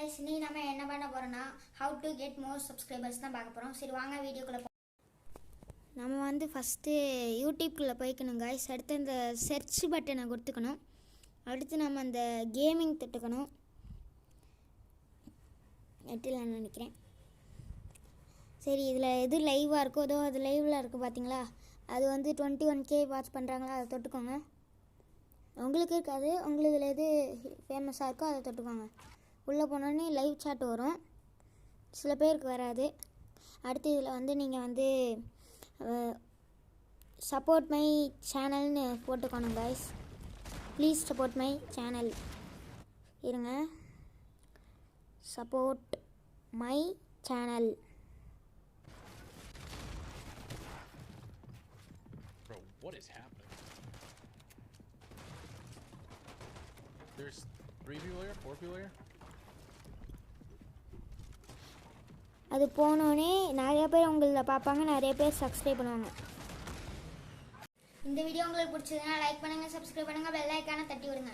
guys, இன்னைக்கு நம்ம என்ன பண்ண போறோம்னா how to get more subscribers தான் பார்க்க போறோம். சரி வாங்க வீடியோக்குள்ள நம்ம வந்து ஃபர்ஸ்ட் யூடியூப்குள்ள போய்க்கணும் guys. அடுத்து இந்த search பட்டனை கொடுத்துக்கணும். அடுத்து நம்ம அந்த கேமிங் தொட்டுக்கணும். நெட்டில் நினைக்கிறேன். சரி இதில் எது லைவாக இருக்கோ அதோ அது லைவில் இருக்குது பார்த்தீங்களா, அது வந்து 21K வாட்ச் பண்ணுறாங்களா, அதை தொட்டுக்கோங்க. உங்களுக்கு இருக்காது, உங்களுக்கு இதில் எது ஃபேமஸாக இருக்கோ அதை தொட்டுக்கோங்க. உள்ளே போனோடனே லைவ் சாட் வரும், சில பேருக்கு வராது. அடுத்து இதில் வந்து நீங்கள் வந்து சப்போர்ட் மை சேனல்னு போட்டுக்கணும் guys. Please support my channel. இருங்க, support my channel. Bro, what is happening? There's 3 people here, 4 people here. அது போனோடனே நிறைய பேர் உங்களில் பார்ப்பாங்க, நிறைய பேர் சப்ஸ்கிரைப் பண்ணுவாங்க. இந்த வீடியோ உங்களுக்கு பிடிச்சதுன்னா லைக் பண்ணுங்கள், சப்ஸ்கிரைப் பண்ணுங்கள், பெல் ஐக்கானை தட்டி விடுங்க.